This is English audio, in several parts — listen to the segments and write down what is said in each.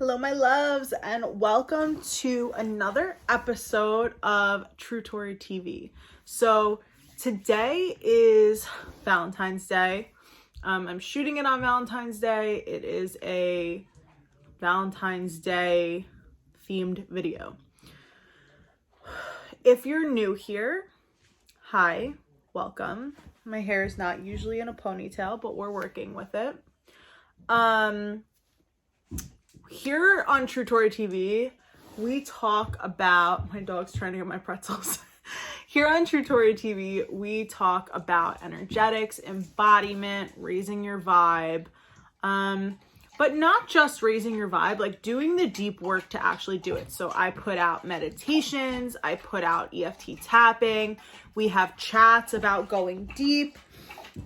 Hello, my loves, and welcome to another episode of True Tory TV. So today is Valentine's Day. I'm shooting it on Valentine's Day. It is a Valentine's Day themed video. If you're new here, hi, welcome. My hair is not usually in a ponytail, but we're working with it. Here on True Tory TV, we talk about, my dog's trying to get my pretzels. Here on True Tory TV, we talk about energetics, embodiment, raising your vibe, but not just raising your vibe, like doing the deep work to actually do it. So I put out meditations, I put out EFT tapping, we have chats about going deep,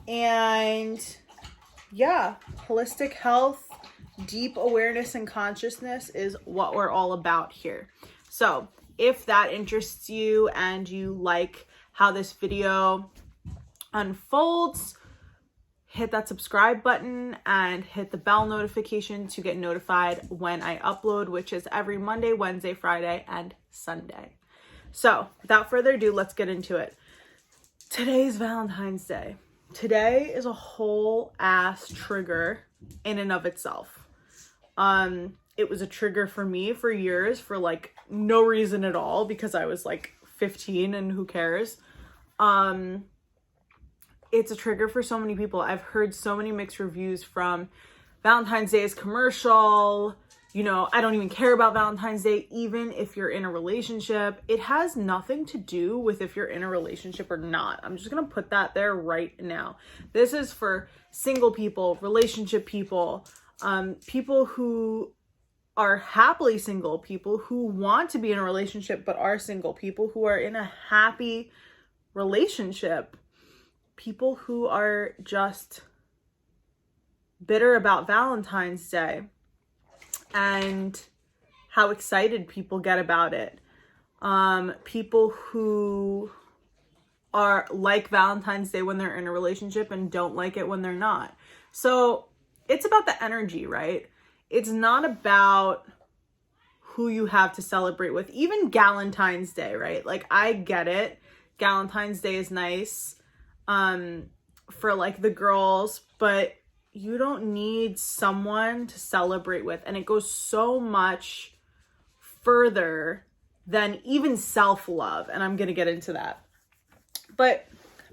and yeah, holistic health, deep awareness and consciousness is what we're all about here. So if that interests you and you like how this video unfolds, hit that subscribe button and hit the bell notification to get notified when I upload, which is every Monday, Wednesday, Friday, and Sunday. So without further ado, let's get into it. Today's Valentine's Day. Today is a whole ass trigger in and of itself. It was a trigger for me for years for like no reason at all because I was like 15 and who cares. It's a trigger for so many people. I've heard so many mixed reviews from Valentine's Day's commercial. You know, I don't even care about Valentine's Day, even if you're in a relationship. It has nothing to do with if you're in a relationship or not. I'm just going to put that there right now. This is for single people, relationship people, people who are happily single, people who want to be in a relationship but are single, people who are in a happy relationship, people who are just bitter about Valentine's Day and how excited people get about it. People who are like Valentine's Day when they're in a relationship and don't like it when they're not. So it's about the energy, right? It's not about who you have to celebrate with. Even Galentine's Day, right? Like, I get it. Galentine's Day is nice for like the girls, but you don't need someone to celebrate with. And it goes so much further than even self-love. And I'm going to get into that. But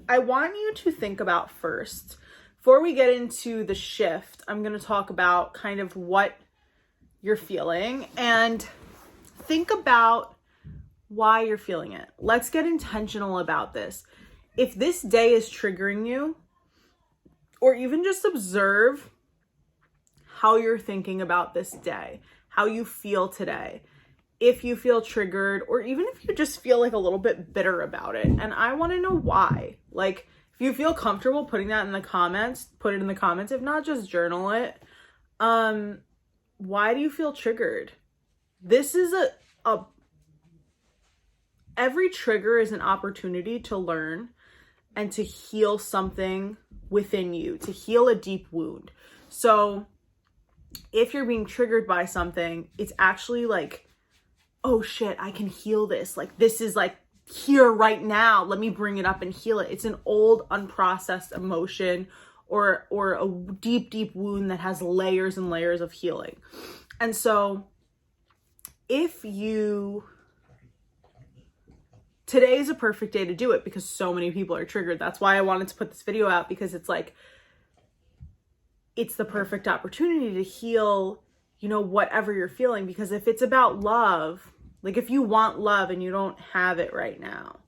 I want you to think about first, before we get into the shift, I'm going to talk about kind of what you're feeling and think about why you're feeling it. Let's get intentional about this. If this day is triggering you, or even just observe how you're thinking about this day, how you feel today, if you feel triggered, or even if you just feel like a little bit bitter about it. And I want to know why. Like, if you feel comfortable putting that in the comments, put it in the comments. If not, just journal it. Why do you feel triggered? This is every trigger is an opportunity to learn and to heal something within you, to heal a deep wound. So if you're being triggered by something, it's actually like, oh shit, I can heal this. Like, this is like here right now. Let me bring it up and heal it. It's an old unprocessed emotion or a deep, deep wound that has layers and layers of healing. And so today is a perfect day to do it because so many people are triggered. That's why I wanted to put this video out, because it's like, it's the perfect opportunity to heal, you know, whatever you're feeling. Because if it's about love, like if you want love and you don't have it right now,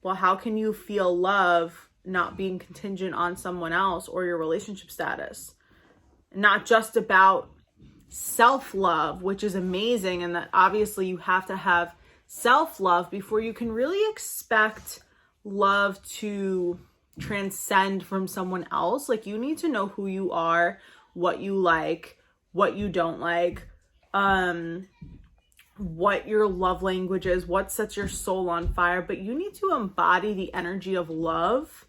well, how can you feel love not being contingent on someone else or your relationship status? Not just about self-love, which is amazing, and that obviously you have to have self-love before you can really expect love to transcend from someone else. Like, you need to know who you are, what you like, what you don't like, what your love language is, what sets your soul on fire. But you need to embody the energy of love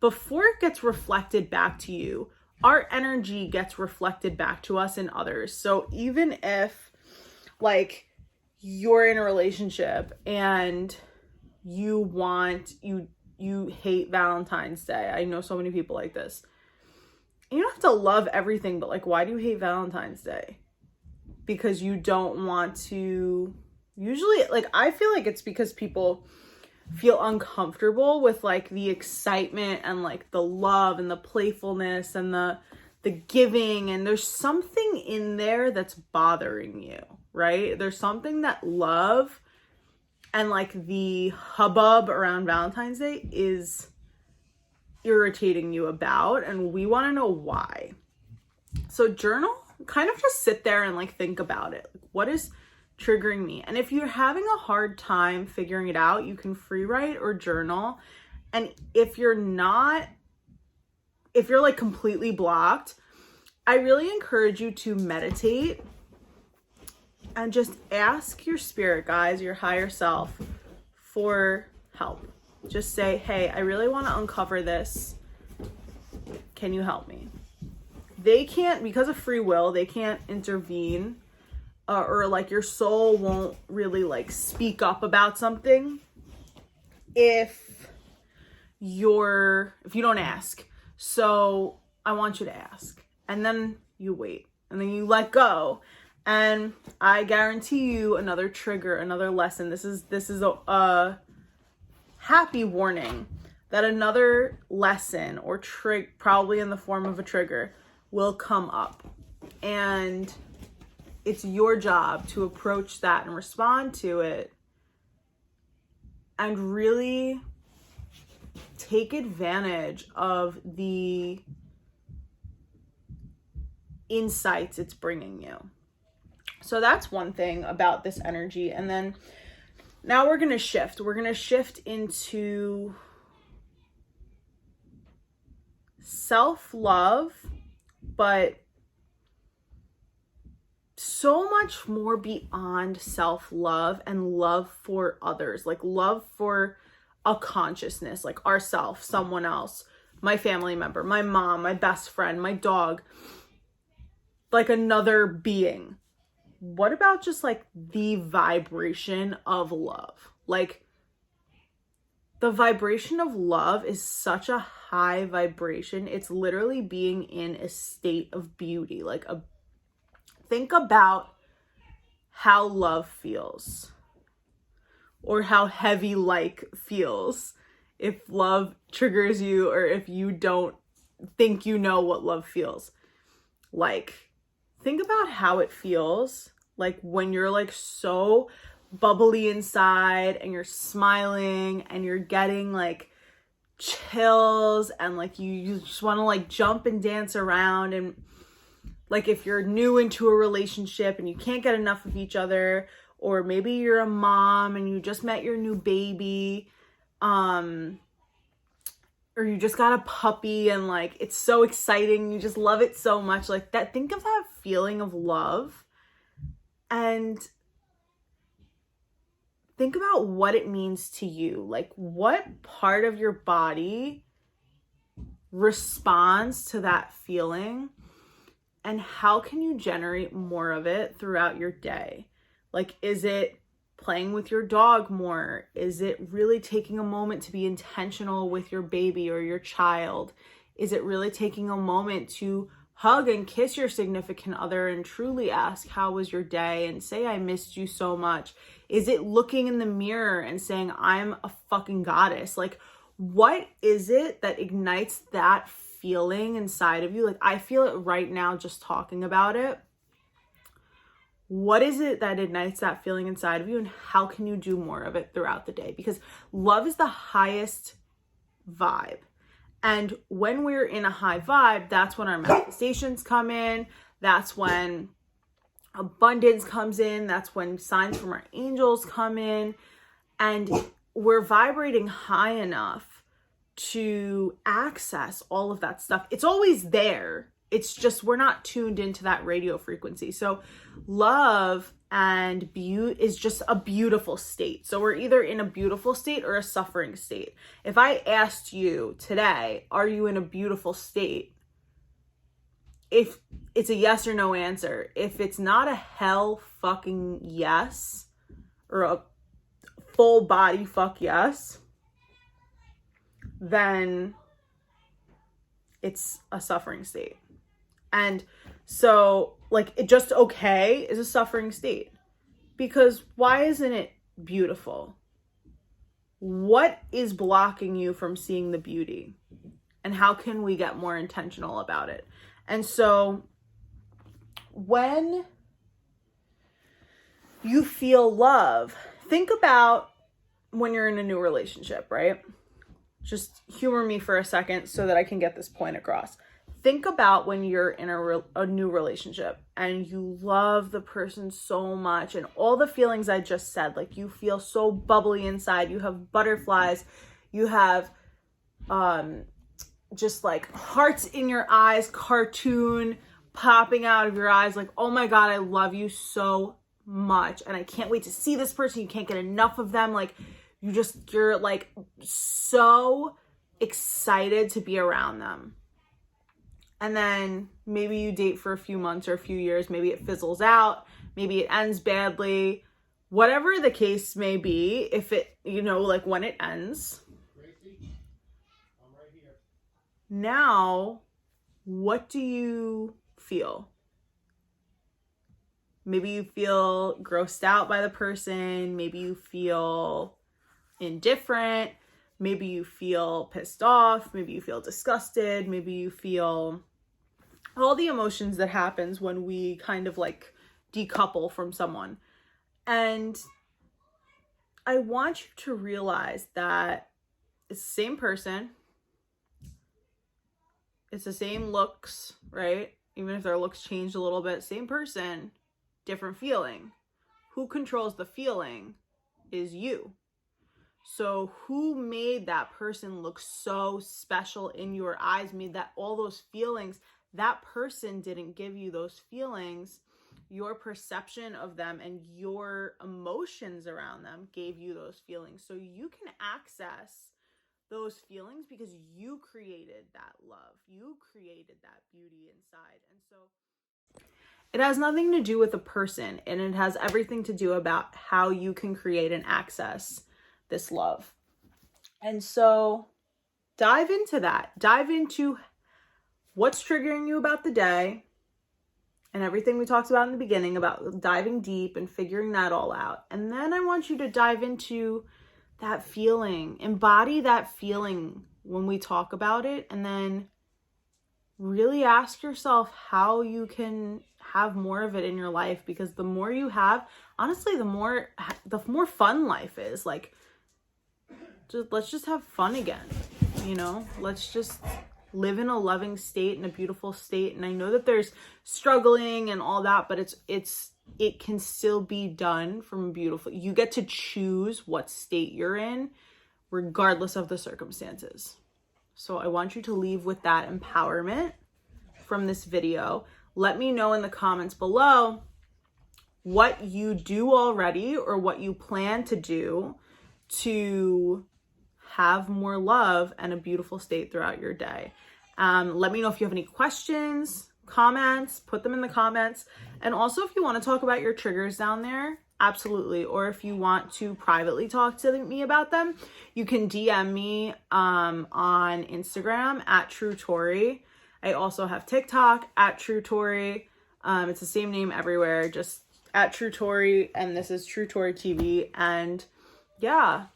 before it gets reflected back to you our energy gets reflected back to us in others. So even if like you're in a relationship and you hate Valentine's Day. I know so many people like this. You don't have to love everything, but like, why do you hate Valentine's Day? Because you don't want to, usually, like, I feel like it's because people feel uncomfortable with like the excitement and like the love and the playfulness and the giving, and there's something in there that's bothering you, right? There's something that love and like the hubbub around Valentine's Day is irritating you about, and we want to know why. So journal, kind of just sit there and like think about it. Like, what is triggering me? And if you're having a hard time figuring it out, you can free write or journal. And if you're like completely blocked, I really encourage you to meditate and just ask your spirit guides, your higher self, for help. Just say, hey, I really want to uncover this. Can you help me? They can't, because of free will, they can't intervene, or like your soul won't really like speak up about something if you don't ask. So I want you to ask, and then you wait, and then you let go. And I guarantee you another trigger, another lesson. This is a happy warning that another lesson or probably in the form of a trigger, will come up. And it's your job to approach that and respond to it and really take advantage of the insights it's bringing you. So that's one thing about this energy. And then now we're going to shift. We're going to shift into self-love, but so much more beyond self-love and love for others, like love for a consciousness, like ourself, someone else, my family member, my mom, my best friend, my dog, like another being. What about just like the vibration of love? Like the vibration of love is such a high vibration. It's literally being in a state of beauty. Think about how love feels, or how heavy like feels if love triggers you, or if you don't think you know what love feels like. Think about how it feels like when you're like so bubbly inside and you're smiling and you're getting like chills and like you just want to like jump and dance around. And like if you're new into a relationship and you can't get enough of each other, or maybe you're a mom and you just met your new baby, or you just got a puppy and like it's so exciting, you just love it so much, like that. Think of that feeling of love and think about what it means to you. Like what part of your body responds to that feeling, and how can you generate more of it throughout your day? Like, is it playing with your dog more? Is it really taking a moment to be intentional with your baby or your child? Is it really taking a moment to hug and kiss your significant other and truly ask, how was your day? And say, I missed you so much. Is it looking in the mirror and saying, I'm a fucking goddess? Like, what is it that ignites that feeling inside of you? Like, I feel it right now just talking about it. What is it that ignites that feeling inside of you, and how can you do more of it throughout the day? Because love is the highest vibe. And when we're in a high vibe, that's when our manifestations come in. That's when abundance comes in. That's when signs from our angels come in. And we're vibrating high enough to access all of that stuff. It's always there. It's just we're not tuned into that radio frequency. So love and beauty is just a beautiful state. So we're either in a beautiful state or a suffering state. If I asked you today, are you in a beautiful state? if it's a yes or no answer. If it's not a hell fucking yes, or a full body fuck yes, then it's a suffering state. And so, like, it just okay is a suffering state. Because why isn't it beautiful? What is blocking you from seeing the beauty? And how can we get more intentional about it? And so when you feel love, think about when you're in a new relationship, right? Just humor me for a second so that I can get this point across. Think about when you're in a new relationship and you love the person so much, and all the feelings I just said, like you feel so bubbly inside, you have butterflies, you have just like hearts in your eyes, cartoon popping out of your eyes, like, oh my God, I love you so much and I can't wait to see this person. You can't get enough of them. Like you're like so excited to be around them. And then maybe you date for a few months or a few years. Maybe it fizzles out. Maybe it ends badly. Whatever the case may be, if it, like when it ends. Gracie, I'm right here. Now, what do you feel? Maybe you feel grossed out by the person. Maybe you feel indifferent. Maybe you feel pissed off. Maybe you feel disgusted. Maybe you feel all the emotions that happens when we kind of like decouple from someone. And I want you to realize that it's the same person. It's the same looks, right? Even if their looks changed a little bit, same person, different feeling. Who controls the feeling is you. So who made that person look so special in your eyes, made that all those feelings? That person didn't give you those feelings. Your perception of them and your emotions around them gave you those feelings. So you can access those feelings because you created that love. You created that beauty inside. And so it has nothing to do with a person, and it has everything to do about how you can create and access this love. And so dive into that. Dive into what's triggering you about the day and everything we talked about in the beginning about diving deep and figuring that all out. And then I want you to dive into that feeling, embody that feeling when we talk about it, and then really ask yourself how you can have more of it in your life, because the more you have, honestly, the more fun life is. Like, let's just have fun again, let's just live in a loving state, in a beautiful state. And I know that there's struggling and all that, but it can still be done from beautiful. You get to choose what state you're in regardless of the circumstances. So I want you to leave with that empowerment from this video. Let me know in the comments below what you do already or what you plan to do to have more love and a beautiful state throughout your day. Let me know if you have any questions, comments, put them in the comments. And also if you want to talk about your triggers down there, absolutely. Or if you want to privately talk to me about them, you can DM me on Instagram at TrueTori. I also have TikTok at TrueTori. It's the same name everywhere, just at TrueTori, and this is TrueTori TV. And yeah,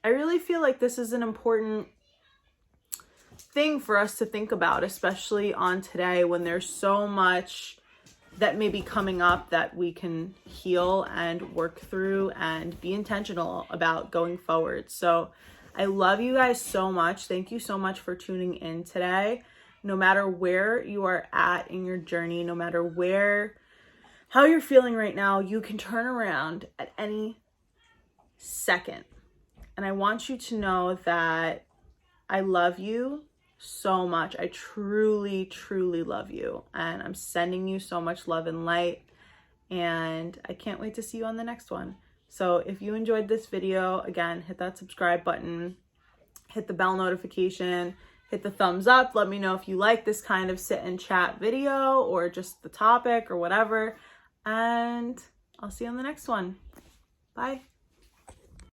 I really feel like this is an important thing for us to think about, especially on today when there's so much that may be coming up that we can heal and work through and be intentional about going forward. So I love you guys so much. Thank you so much for tuning in today. No matter where you are at in your journey, no matter how you're feeling right now, you can turn around at any second. And I want you to know that I love you so much. I truly, truly love you. And I'm sending you so much love and light. And I can't wait to see you on the next one. So if you enjoyed this video, again, hit that subscribe button, hit the bell notification, hit the thumbs up. Let me know if you like this kind of sit and chat video or just the topic or whatever. And I'll see you on the next one. Bye.